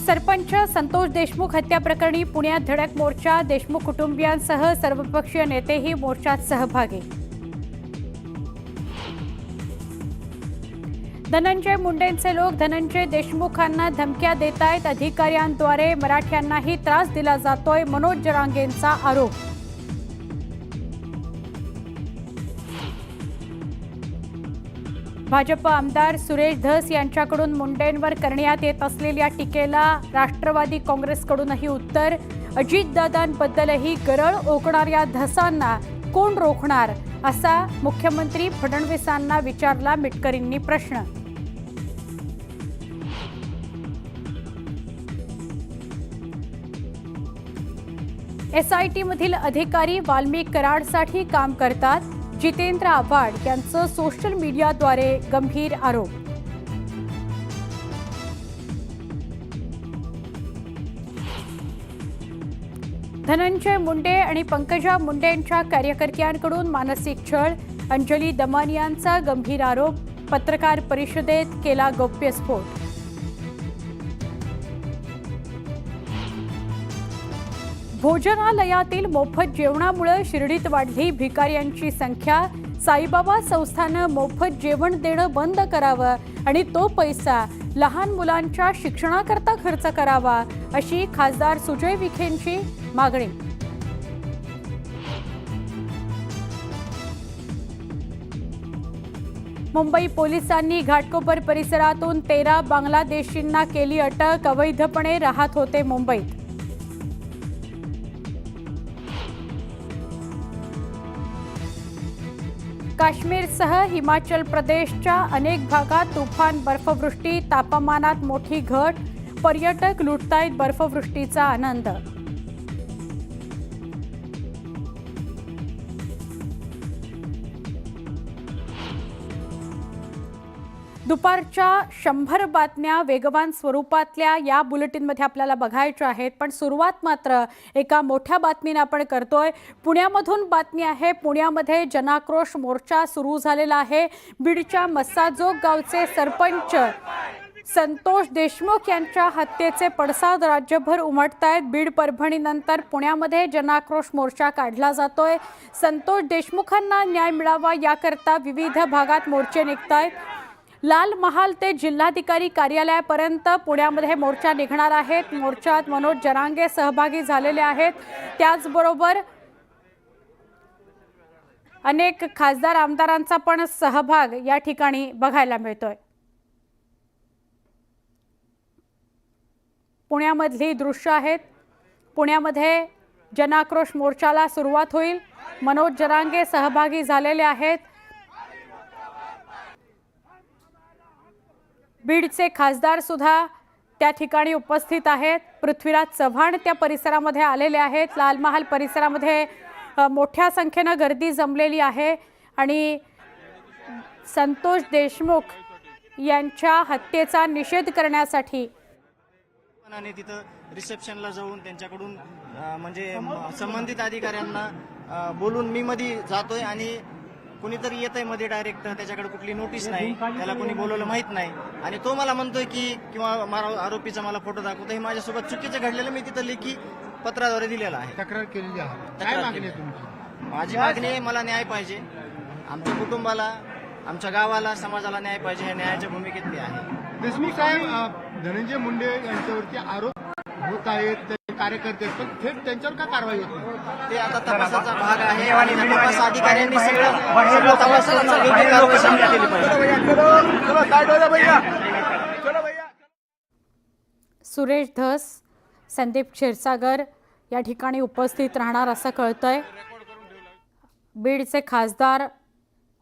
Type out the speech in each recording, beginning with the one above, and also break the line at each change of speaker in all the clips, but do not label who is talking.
सरपंच संतोष देशमुख हत्या प्रकरणी पुण्यात धडक मोर्चा, देशमुख कुटुंबियांसह सर्वपक्षीय नेतेही मोर्चात सहभागी। धनंजय मुंडेंचे लोक धनंजय देशमुखांना धमक्या देतायत, अधिकाऱ्यांद्वारे मराठ्यांनाही त्रास दिला जातोय, मनोज जरांगेंचा आरोप। भाजप आमदार सुरेश धस यांच्याकडून मुंडेंवर करण्यात येत असलेल्या टीकेला राष्ट्रवादी काँग्रेसकडूनही उत्तर। अजितदादांबद्दलही गरळ ओकणाऱ्या धसांना कोण रोखणार, असा मुख्यमंत्री फडणवीसांना विचारला मिटकरींनी प्रश्न। SIT मधील अधिकारी वाल्मिक कराडसाठी काम करतात, जितेंद्र आव्हाड यांचं सोशल मीडियाद्वारे गंभीर आरोप। धनंजय मुंडे आणि पंकजा मुंडेंच्या कार्यकर्त्यांकडून मानसिक छळ, अंजली दमानियांचा गंभीर आरोप, पत्रकार परिषदेत केला गौप्यस्फोट। भोजनालयातील मोफत जेवणामुळे शिर्डीत वाढली भिकाऱ्यांची संख्या, साईबाबा संस्थानं मोफत जेवण देणं बंद करावं आणि तो पैसा लहान मुलांच्या शिक्षणाकरता खर्च करावा, अशी खासदार सुजय विखेंची मागणी। मुंबई पोलिसांनी घाटकोपर परिसरातून 13 बांगलादेशींना केली अटक, अवैधपणे राहत होते मुंबईत। काश्मीरसह हिमाचल प्रदेशच्या अनेक भागात तुफान बर्फवृष्टी, तापमानात मोठी घट, पर्यटक लुटतायत बर्फवृष्टीचा आनंद। दुपारच्या 100 बातम्या वेगवान स्वरूपातल्या या बुलेटिनमध्ये आपल्याला बघायच्या आहेत, पण सुरुवात मात्र एका मोठ्या बातमीने आपण करतोय। पुण्यामधून बातमी आहे। पुण्यामध्ये जनाक्रोश मोर्चा सुरू झालेला आहे। बीडच्या मस्साजोग गावचे सरपंच संतोष देशमुख यांच्या हत्येचे पडसाद राज्यभर उमटतायत। बीड परभणीनंतर पुण्यामध्ये जनाक्रोश मोर्चा काढला जातोय। संतोष देशमुखांना न्याय मिळावा याकरता विविध भागात मोर्चे निघतायत। लाल महाल ते जिल्हाधिकारी कार्यालयापर्यंत पुण्यामध्ये मोर्चा निघणार आहेत। मोर्चात मनोज जरांगे सहभागी झालेले आहेत। त्याचबरोबर अनेक खासदार आमदारांचा पण सहभाग या ठिकाणी बघायला मिळतोय। पुण्यामधली दृश्य आहेत। पुण्यामध्ये जनाक्रोश मोर्चाला सुरुवात होईल। मनोज जरांगे सहभागी झालेले आहेत। बीडचे खासदार सुद्धा त्या ठिकाणी उपस्थित आहेत। पृथ्वीराज चव्हाण त्या परिसरामध्ये आलेले आहेत। लाल महाल परिसरामध्ये मोठ्या संख्येने गर्दी जमलेली आहे आणि संतोष देशमुख यांच्या हत्येचा निषेध करण्यासाठी
तिथं रिसेप्शनला जाऊन त्यांच्याकडून म्हणजे संबंधित अधिकाऱ्यांना बोलून मी मध्ये जातोय आणि कुणीतरी येतंय मध्ये डायरेक्ट, त्याच्याकडे कुठली नोटीस नाही, त्याला कोणी बोलवलं माहित नाही आणि तो मला म्हणतोय की किंवा आरोपीचा मला फोटो दाखवतो। हे माझ्यासोबत चुकीचं घडलेलं मी तिथं लेखी पत्राद्वारे दिलेलं आहे,
तक्रार केलेली आहे। काय मागणी आहे तुमची?
माझी मागणी आहे, मला न्याय पाहिजे, आमच्या कुटुंबाला, आमच्या गावाला, समाजाला न्याय पाहिजे। हे न्यायाच्या भूमिकेत मी आहे।
देशमुख साहेब, धनंजय मुंडे यांच्यावरती आरोप होत आहेत, कार्यकर्ते, पण थेट त्यांच्यावर का कारवाई होत नाही?
ते आता तपासाचा भाग आहे आणि तपास अधिकाऱ्यांनी सगळं तपासाचा योग्य कारवाई केली पाहिजे।
सुरेश धस, संदीप क्षीरसागर या ठिकाणी उपस्थित राहणार असं कळतंय। बीडचे खासदार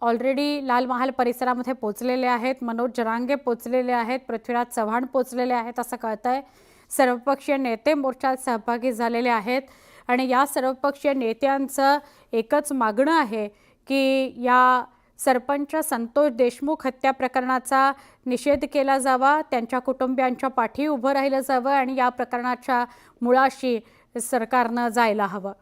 ऑलरेडी लाल महाल परिसरामध्ये पोहोचलेले आहेत। मनोज जरांगे पोहोचलेले आहेत। पृथ्वीराज चव्हाण पोहोचलेले आहेत असं कळतंय। सर्वपक्षीय नेते मोर्चात सहभागी झालेले आहेत आणि या सर्वपक्षीय नेत्यांचं एकच मागणं आहे की या सरपंच संतोष देशमुख हत्या प्रकरणाचा निषेध केला जावा, त्यांच्या कुटुंबियांच्या पाठी उभं राहिलं जावं आणि या प्रकरणाच्या मुळाशी सरकारनं जायला हवं।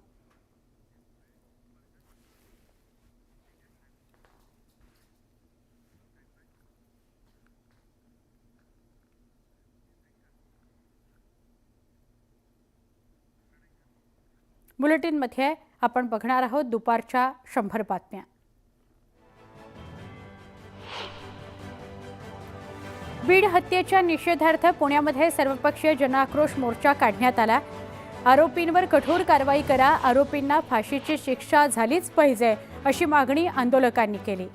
बुलेटिनमध्ये आपण बघणार आहोत दुपारच्या 100 बातम्या. बीड हत्येच्या निषेधार्थ पुण्यामध्ये सर्वपक्षीय जनाक्रोश मोर्चा काढण्यात आला. आरोपींवर कठोर कारवाई करा, आरोपींना फाशीची शिक्षा झालीच पाहिजे अशी मागणी आंदोलकांनी केली.